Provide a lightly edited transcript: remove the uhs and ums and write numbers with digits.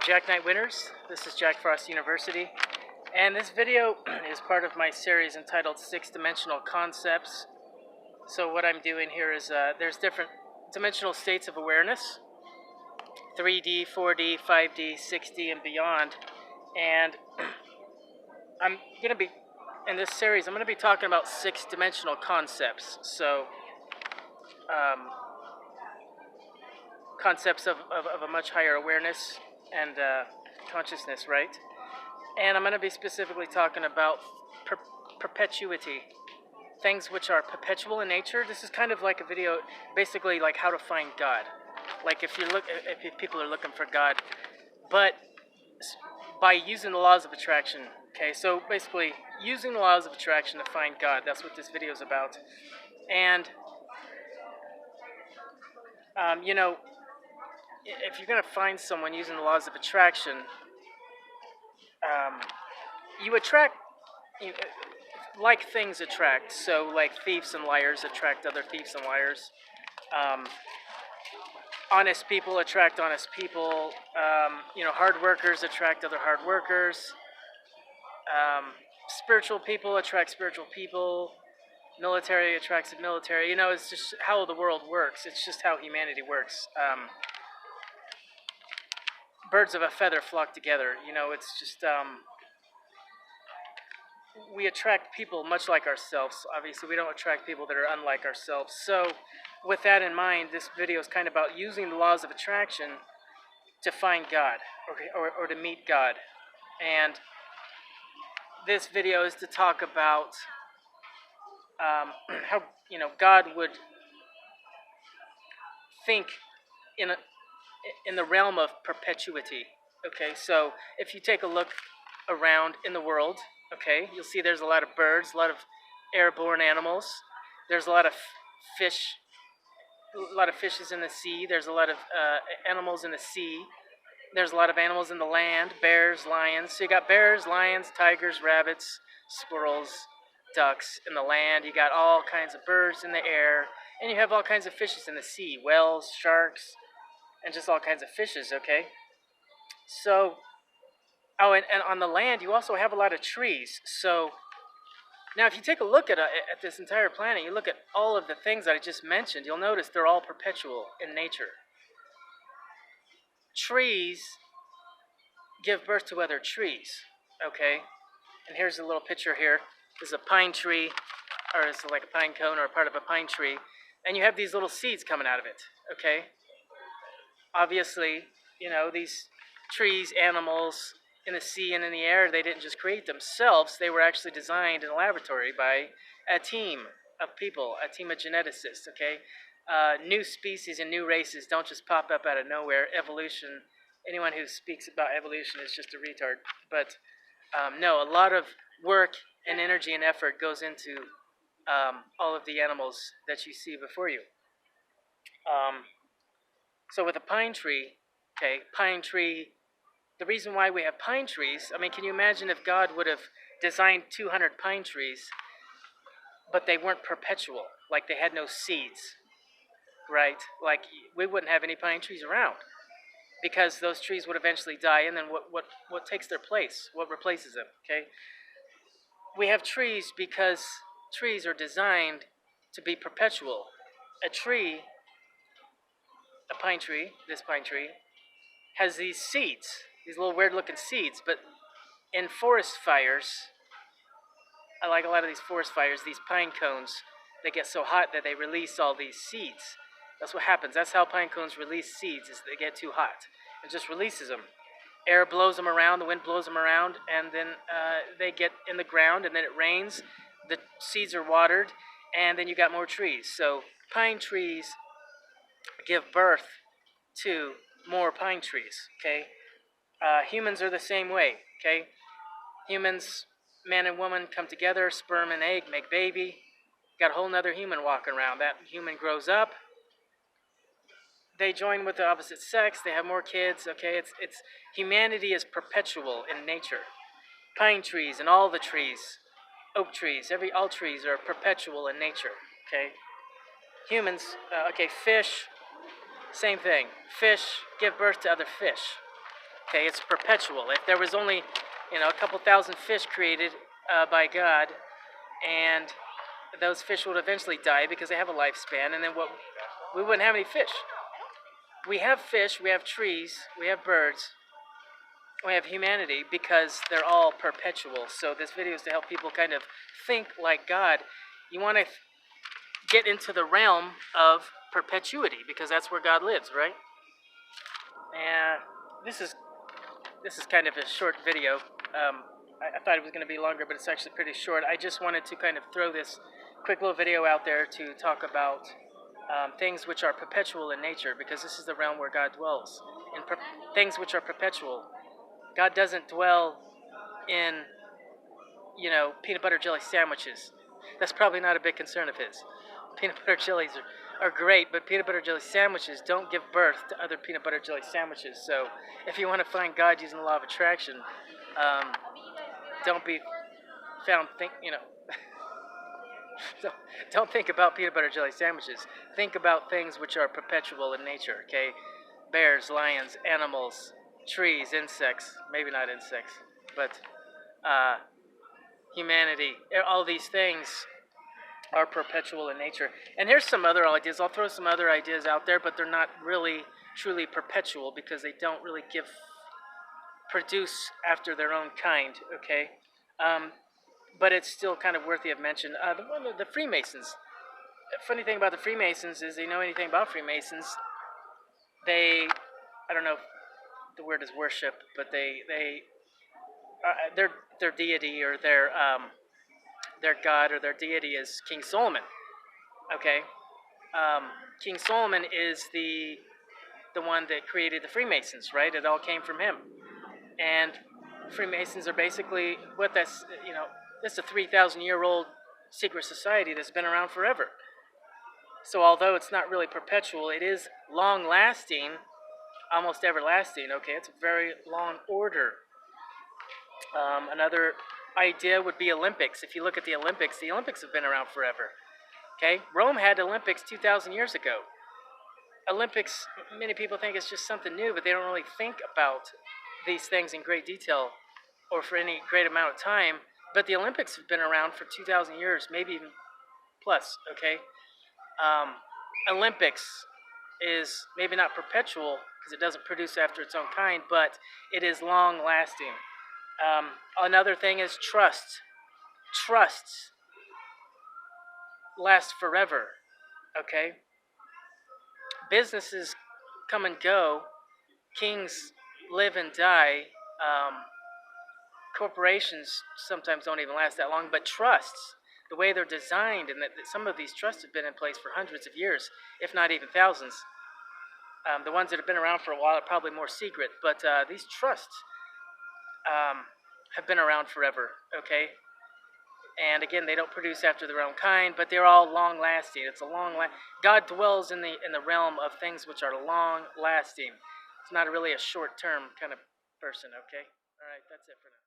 Jack Knight Winners. This is Jack Frost University, and this video is part of my series entitled Six Dimensional Concepts. So what I'm doing here is there's different dimensional states of awareness, 3D, 4D, 5D, 6D, and beyond. And I'm going to be, in this series, I'm going to be talking about six dimensional concepts. So concepts of a much higher awareness and consciousness, right? And I'm going to be specifically talking about perpetuity, things which are perpetual in nature. This is kind of like a video, basically like how to find God. Like if people are looking for God, but by using the laws of attraction. Okay, so basically using the laws of attraction to find God. That's what this video is about. And you know, if you're going to find someone using the laws of attraction, you attract, like things attract. So like thieves and liars attract other thieves and liars. Honest people attract honest people. Hard workers attract other hard workers. Spiritual people attract spiritual people. Military attracts the military. It's just how the world works. It's just how humanity works. Birds of a feather flock together. It's just we attract people much like ourselves. Obviously, we don't attract people that are unlike ourselves. So, with that in mind, this video is kind of about using the laws of attraction to find God or to meet God. And this video is to talk about how God would think in the realm of perpetuity. Okay, so if you take a look around in the world, okay, you'll see there's a lot of birds, a lot of airborne animals. There's a lot of fish, a lot of fishes in the sea. There's a lot of animals in the sea. There's a lot of animals in the land, bears, lions. So you got bears, lions, tigers, rabbits, squirrels, ducks in the land. You got all kinds of birds in the air. And you have all kinds of fishes in the sea, whales, sharks, and just all kinds of fishes, okay? So, and on the land, you also have a lot of trees. So, now if you take a look at this entire planet, you look at all of the things that I just mentioned, you'll notice they're all perpetual in nature. Trees give birth to other trees, okay? And here's a little picture here. This is a pine tree, or it's like a pine cone or a part of a pine tree. And you have these little seeds coming out of it, okay? Obviously, these trees, animals in the sea and in the air, they didn't just create themselves. They were actually designed in a laboratory by a team of people, a team of geneticists, okay? New species and new races don't just pop up out of nowhere. Evolution, anyone who speaks about evolution is just a retard. But no, a lot of work and energy and effort goes into all of the animals that you see before you. So with a pine tree, okay, the reason why we have pine trees, can you imagine if God would have designed 200 pine trees, but they weren't perpetual, like they had no seeds, right? Like we wouldn't have any pine trees around because those trees would eventually die, and then what takes their place? What replaces them, okay? We have trees because trees are designed to be perpetual. A pine tree, this pine tree, has these seeds, these little weird looking seeds, but in forest fires, I like a lot of these forest fires, these pine cones, they get so hot that they release all these seeds. That's what happens. That's how pine cones release seeds, is they get too hot. It just releases them. Air blows them around, the wind blows them around, and then they get in the ground, and then it rains, the seeds are watered, and then you got more trees. So pine trees give birth to more pine trees, okay? Humans are the same way, okay? Humans, man and woman, come together, sperm and egg, make baby. Got a whole nother human walking around. That human grows up. They join with the opposite sex. They have more kids, okay? It's humanity is perpetual in nature. Pine trees and all the trees, oak trees, all trees are perpetual in nature, okay? Humans, fish, same thing. Fish give birth to other fish. Okay, it's perpetual. If there was only, a couple thousand fish created by God, and those fish would eventually die because they have a lifespan, and then we wouldn't have any fish. We have fish, we have trees, we have birds, we have humanity because they're all perpetual. So this video is to help people kind of think like God. You want to get into the realm of perpetuity because that's where God lives, right? And this is kind of a short video. I thought it was going to be longer, but it's actually pretty short. I just wanted to kind of throw this quick little video out there to talk about things which are perpetual in nature, because this is the realm where God dwells. In things which are perpetual. God doesn't dwell in, peanut butter jelly sandwiches. That's probably not a big concern of his. Peanut butter jellies are great, but peanut butter jelly sandwiches don't give birth to other peanut butter jelly sandwiches. So if you want to find God using the law of attraction, don't be found don't think about peanut butter jelly sandwiches. Think about things which are perpetual in nature, okay? Bears, lions, animals, trees, insects. Maybe not insects, but humanity. All these things are perpetual in nature. And here's some other ideas. I'll throw some other ideas out there, but they're not really truly perpetual because they don't really produce after their own kind, okay? But it's still kind of worthy of mention. The Freemasons. The funny thing about the Freemasons is, you know anything about Freemasons, I don't know if the word is worship, but their deity or their god or their deity is King Solomon. Okay, King Solomon is the one that created the Freemasons, right? It all came from him, and Freemasons are basically that's a 3,000-year-old secret society that's been around forever. So although it's not really perpetual, it is long-lasting, almost everlasting. Okay, it's a very long order. Another idea would be Olympics. If you look at the Olympics have been around forever. Okay, Rome had Olympics 2,000 years ago. Olympics, many people think it's just something new, but they don't really think about these things in great detail or for any great amount of time. But the Olympics have been around for 2,000 years, maybe even plus. Okay. Olympics is maybe not perpetual because it doesn't produce after its own kind, but it is long-lasting. Another thing is trust. Trusts last forever. Okay? Businesses come and go. Kings live and die. Corporations sometimes don't even last that long, but trusts, the way they're designed, and that some of these trusts have been in place for hundreds of years, if not even thousands. The ones that have been around for a while are probably more secret, but these trusts have been around forever, okay? And again, they don't produce after their own kind, but they're all long-lasting. It's a God dwells in the realm of things which are long-lasting. It's not really a short-term kind of person, okay? All right, that's it for now.